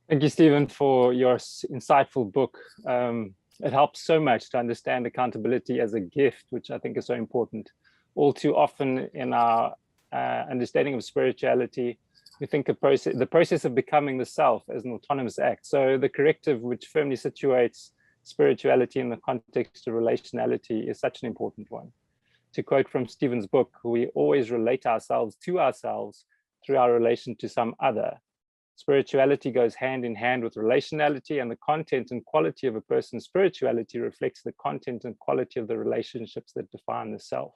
Thank you, Stephen, for your insightful book. It helps so much to understand accountability as a gift, which I think is so important. All too often in our understanding of spirituality, we think of the process of becoming the self as an autonomous act. So the corrective which firmly situates spirituality in the context of relationality is such an important one. To quote from Stephen's book, we always relate ourselves to ourselves through our relation to some other. Spirituality goes hand in hand with relationality, and the content and quality of a person's spirituality reflects the content and quality of the relationships that define the self.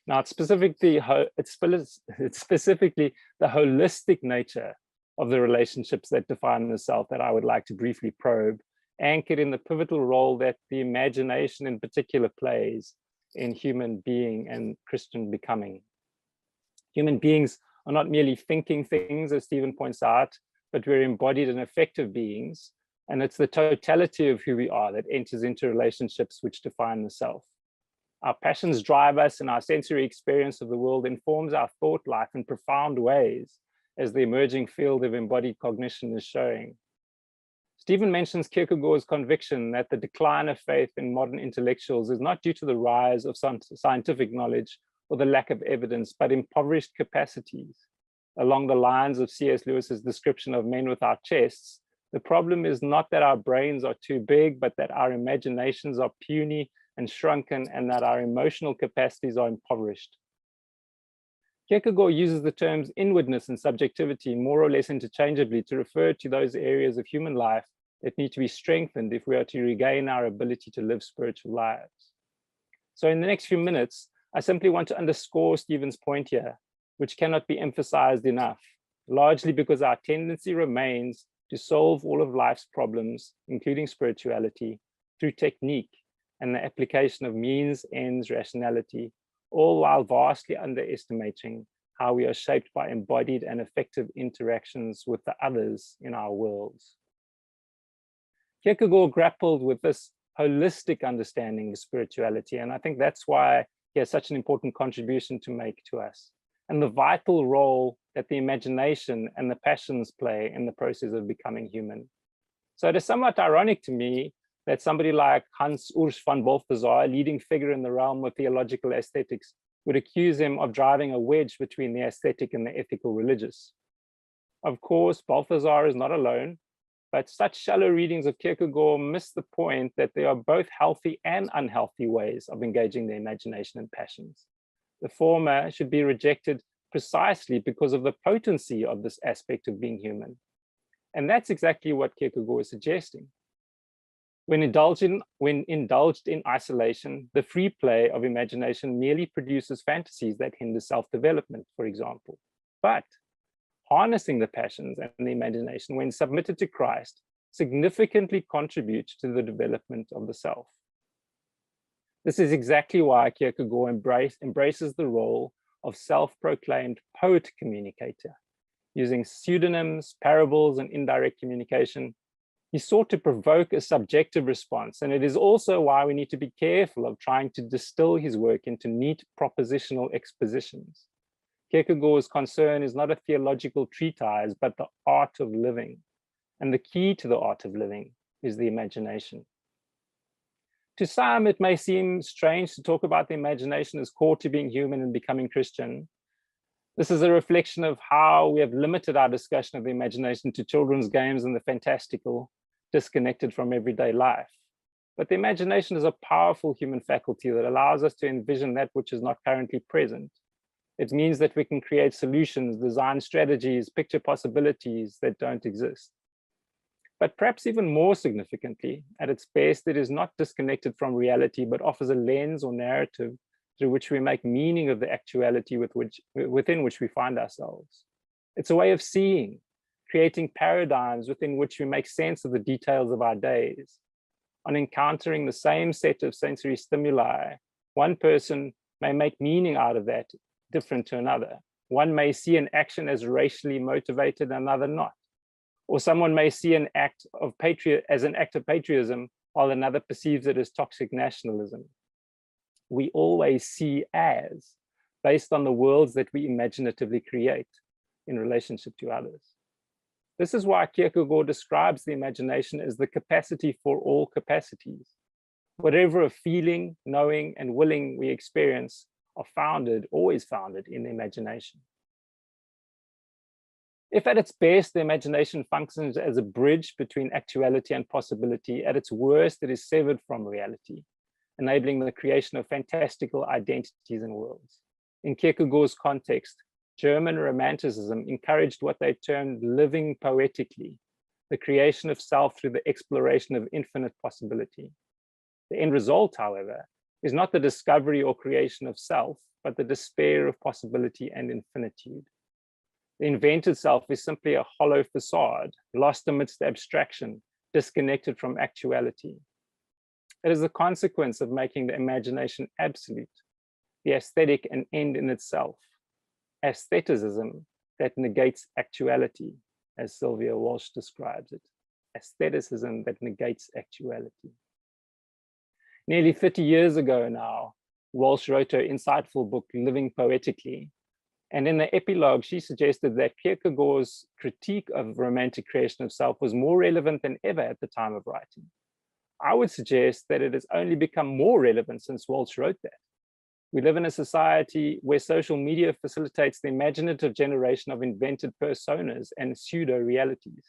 Now, it's specifically the holistic nature of the relationships that define the self that I would like to briefly probe, anchored in the pivotal role that the imagination in particular plays in human being and Christian becoming. Human beings are not merely thinking things, as Stephen points out, but we're embodied and effective beings. And it's the totality of who we are that enters into relationships which define the self. Our passions drive us, and our sensory experience of the world informs our thought life in profound ways, as the emerging field of embodied cognition is showing. Stephen mentions Kierkegaard's conviction that the decline of faith in modern intellectuals is not due to the rise of some scientific knowledge or the lack of evidence, but impoverished capacities. Along the lines of C.S. Lewis's description of men without chests, the problem is not that our brains are too big, but that our imaginations are puny and shrunken, and that our emotional capacities are impoverished. Kierkegaard uses the terms inwardness and subjectivity more or less interchangeably to refer to those areas of human life that need to be strengthened if we are to regain our ability to live spiritual lives. So in the next few minutes, I simply want to underscore Stephen's point here, which cannot be emphasized enough, largely because our tendency remains to solve all of life's problems, including spirituality, through technique and the application of means, ends, rationality, all while vastly underestimating how we are shaped by embodied and effective interactions with the others in our worlds. Kierkegaard grappled with this holistic understanding of spirituality, and I think that's why he has such an important contribution to make to us, and the vital role that the imagination and the passions play in the process of becoming human. So it is somewhat ironic to me that somebody like Hans Urs von Balthasar, a leading figure in the realm of theological aesthetics, would accuse him of driving a wedge between the aesthetic and the ethical religious. Of course, Balthasar is not alone, but such shallow readings of Kierkegaard miss the point that there are both healthy and unhealthy ways of engaging the imagination and passions. The former should be rejected precisely because of the potency of this aspect of being human. And that's exactly what Kierkegaard is suggesting. When indulged in isolation, the free play of imagination merely produces fantasies that hinder self-development, for example. But harnessing the passions and the imagination when submitted to Christ significantly contributes to the development of the self. This is exactly why Kierkegaard embraces the role of self-proclaimed poet communicator. Using pseudonyms, parables, and indirect communication, he sought to provoke a subjective response, and it is also why we need to be careful of trying to distill his work into neat propositional expositions. Kierkegaard's concern is not a theological treatise, but the art of living. And the key to the art of living is the imagination. To some, it may seem strange to talk about the imagination as core to being human and becoming Christian. This is a reflection of how we have limited our discussion of the imagination to children's games and the fantastical, disconnected from everyday life. But the imagination is a powerful human faculty that allows us to envision that which is not currently present. It means that we can create solutions, design strategies, picture possibilities that don't exist. But perhaps even more significantly, at its best, it is not disconnected from reality, but offers a lens or narrative through which we make meaning of the actuality within which we find ourselves. It's a way of seeing, creating paradigms within which we make sense of the details of our days. On encountering the same set of sensory stimuli, one person may make meaning out of that different to another. One may see an action as racially motivated, another not. Or someone may see an act of as an act of patriotism, while another perceives it as toxic nationalism. We always see as, based on the worlds that we imaginatively create in relationship to others. This is why Kierkegaard describes the imagination as the capacity for all capacities. Whatever of feeling, knowing, and willing we experience are always founded in the imagination. If at its best, the imagination functions as a bridge between actuality and possibility, at its worst, it is severed from reality, enabling the creation of fantastical identities and worlds. In Kierkegaard's context, German Romanticism encouraged what they termed living poetically, the creation of self through the exploration of infinite possibility. The end result, however, is not the discovery or creation of self, but the despair of possibility and infinitude. The invented self is simply a hollow facade, lost amidst abstraction, disconnected from actuality. It is the consequence of making the imagination absolute, the aesthetic an end in itself, aestheticism that negates actuality, as Sylvia Walsh describes it, aestheticism that negates actuality. Nearly 30 years ago now, Walsh wrote her insightful book, Living Poetically. And in the epilogue, she suggested that Kierkegaard's critique of romantic creation of self was more relevant than ever at the time of writing. I would suggest that it has only become more relevant since Walsh wrote that. We live in a society where social media facilitates the imaginative generation of invented personas and pseudo-realities.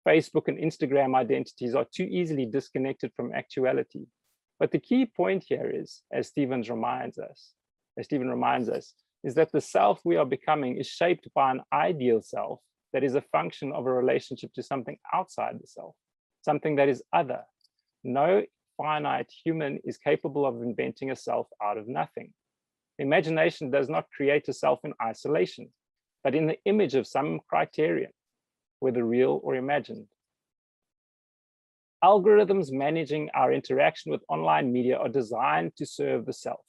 Facebook and Instagram identities are too easily disconnected from actuality. But the key point here is, as Stephen reminds us, is that the self we are becoming is shaped by an ideal self that is a function of a relationship to something outside the self, something that is other. No finite human is capable of inventing a self out of nothing. Imagination does not create a self in isolation, but in the image of some criterion, whether real or imagined. Algorithms managing our interaction with online media are designed to serve the self,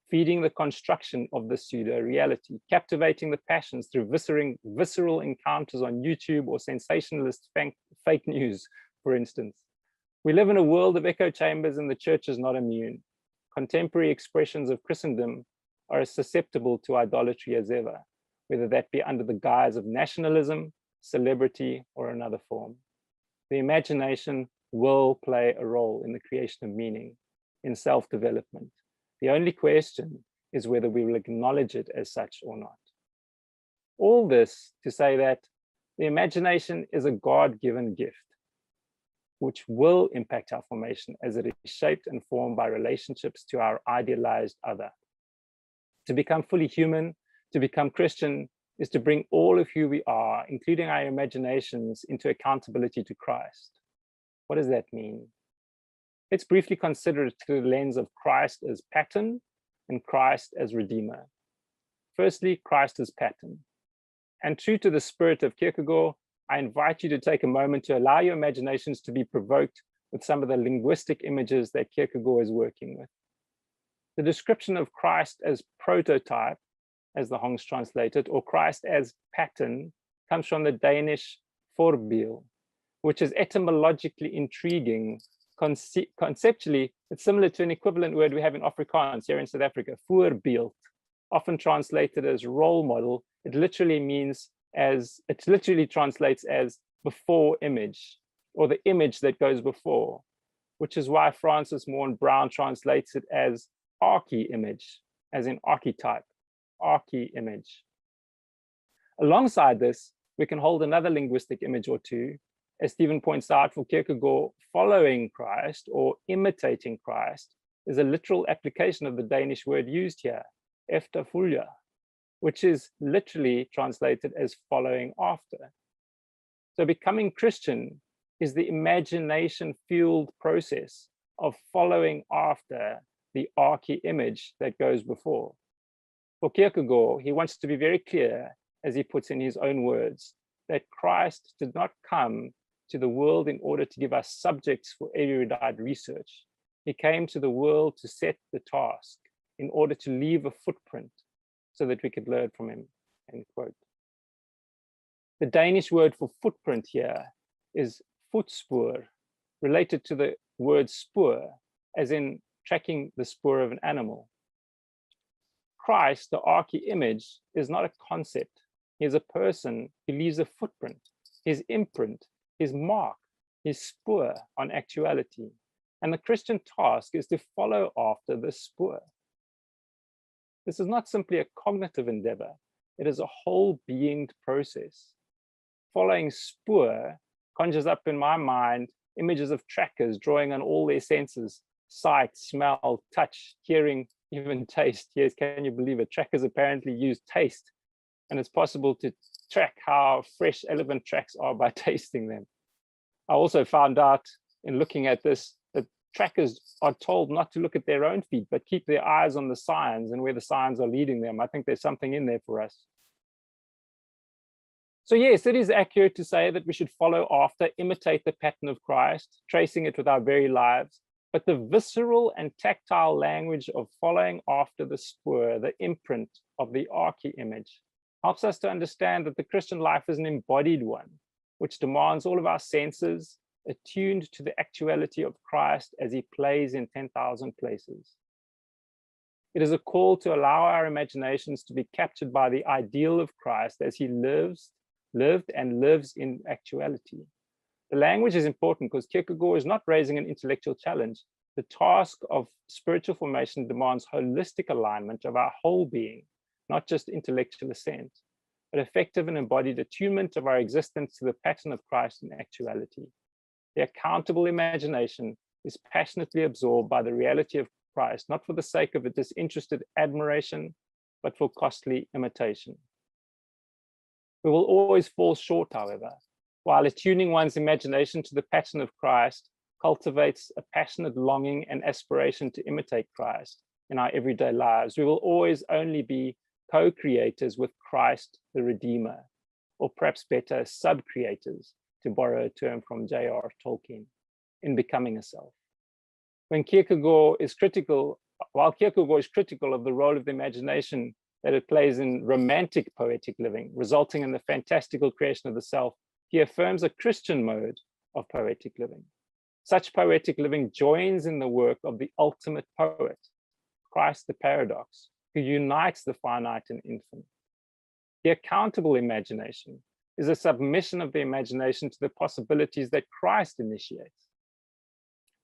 feeding the construction of the pseudo-reality, captivating the passions through visceral encounters on YouTube or sensationalist fake news, for instance. We live in a world of echo chambers and the church is not immune. Contemporary expressions of Christendom are as susceptible to idolatry as ever, whether that be under the guise of nationalism, celebrity, or another form. The imagination will play a role in the creation of meaning, in self-development. The only question is whether we will acknowledge it as such or not. All this to say that the imagination is a God-given gift, which will impact our formation as it is shaped and formed by relationships to our idealized other. To become fully human, to become Christian, is to bring all of who we are, including our imaginations, into accountability to Christ. What does that mean? Let's briefly consider it through the lens of Christ as pattern and Christ as redeemer. Firstly, Christ as pattern. And true to the spirit of Kierkegaard, I invite you to take a moment to allow your imaginations to be provoked with some of the linguistic images that Kierkegaard is working with. The description of Christ as prototype, as the Hongs translate it, or Christ as pattern, comes from the Danish voorbeeld, which is etymologically intriguing. Conceptually, it's similar to an equivalent word we have in Afrikaans here in South Africa, voorbeeld, often translated as role model. It literally translates as before image, or the image that goes before, which is why Francis Moore Brown translates it as archi-image, as in archetype, archi-image. Alongside this, we can hold another linguistic image or two. As Stephen points out, for Kierkegaard, following Christ or imitating Christ is a literal application of the Danish word used here, efterfølge, which is literally translated as following after. So becoming Christian is the imagination-fueled process of following after the archi-image that goes before. For Kierkegaard, he wants to be very clear, as he puts in his own words, that Christ did not come to the world in order to give us subjects for erudite research. He came to the world to set the task in order to leave a footprint so that we could learn from him, end quote. The Danish word for footprint here is voetspoor, related to the word spoor, as in tracking the spoor of an animal. Christ, the archi-image, is not a concept. He is a person who leaves a footprint, his imprint, his mark, his spoor on actuality. And the Christian task is to follow after this spoor. This is not simply a cognitive endeavor, it is a whole beinged process. Following spoor conjures up in my mind images of trackers drawing on all their senses: sight, smell, touch, hearing, even taste. Yes, can you believe it? Trackers apparently use taste, and it's possible to track how fresh elephant tracks are by tasting them. I also found out in looking at this that trackers are told not to look at their own feet, but keep their eyes on the signs and where the signs are leading them. I think there's something in there for us. So yes, it is accurate to say that we should follow after, imitate the pattern of Christ, tracing it with our very lives. But the visceral and tactile language of following after the spoor, the imprint of the archi-image, helps us to understand that the Christian life is an embodied one, which demands all of our senses attuned to the actuality of Christ as he plays in 10,000 places. It is a call to allow our imaginations to be captured by the ideal of Christ as he lived and lives in actuality. The language is important because Kierkegaard is not raising an intellectual challenge. The task of spiritual formation demands holistic alignment of our whole being, not just intellectual assent, but effective and embodied attunement of our existence to the pattern of Christ in actuality. The accountable imagination is passionately absorbed by the reality of Christ, not for the sake of a disinterested admiration, but for costly imitation. We will always fall short, however, while attuning one's imagination to the pattern of Christ cultivates a passionate longing and aspiration to imitate Christ in our everyday lives. We will always only be co-creators with Christ, the Redeemer, or perhaps better, sub-creators, to borrow a term from J.R. Tolkien, in becoming a self. While Kierkegaard is critical of the role of the imagination that it plays in romantic poetic living, resulting in the fantastical creation of the self, he affirms a Christian mode of poetic living. Such poetic living joins in the work of the ultimate poet, Christ the paradox, who unites the finite and infinite. The accountable imagination is a submission of the imagination to the possibilities that Christ initiates.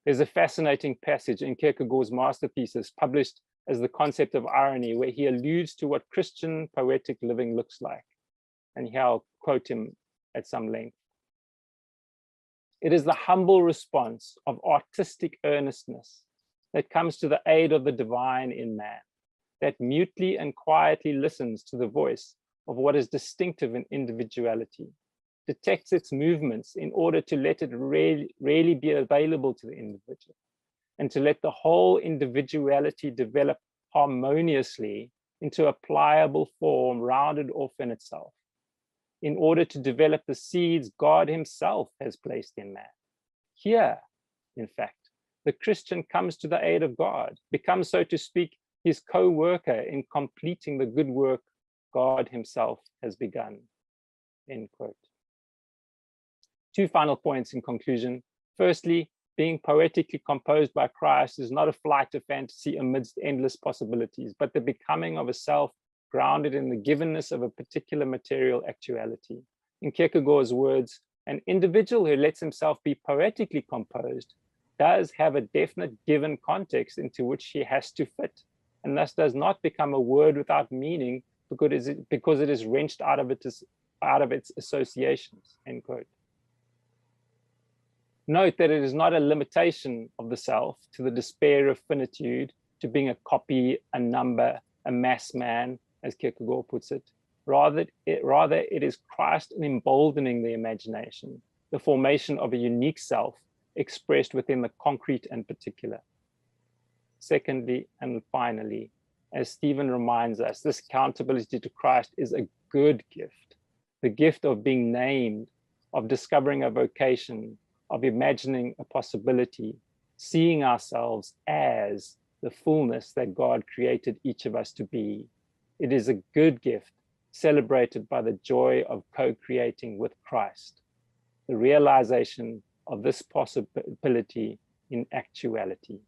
There's a fascinating passage in Kierkegaard's master thesis, published as the concept of irony, where he alludes to what Christian poetic living looks like. And here I'll quote him at some length. It is the humble response of artistic earnestness that comes to the aid of the divine in man, that mutely and quietly listens to the voice of what is distinctive in individuality, detects its movements in order to let it really be available to the individual, and to let the whole individuality develop harmoniously into a pliable form rounded off in itself, in order to develop the seeds God himself has placed in man. Here, in fact, the Christian comes to the aid of God, becomes, so to speak, his co-worker in completing the good work God himself has begun, end quote. Two final points in conclusion. Firstly, being poetically composed by Christ is not a flight of fantasy amidst endless possibilities, but the becoming of a self grounded in the givenness of a particular material actuality. In Kierkegaard's words, an individual who lets himself be poetically composed does have a definite given context into which he has to fit, and thus does not become a word without meaning because it is wrenched out of its associations, end quote. Note that it is not a limitation of the self to the despair of finitude, to being a copy, a number, a mass man, as Kierkegaard puts it. Rather, it is Christ emboldening the imagination, the formation of a unique self expressed within the concrete and particular. Secondly, and finally, as Stephen reminds us, this accountability to Christ is a good gift, the gift of being named, of discovering a vocation, of imagining a possibility, seeing ourselves as the fullness that God created each of us to be. It is a good gift celebrated by the joy of co-creating with Christ, the realization of this possibility in actuality.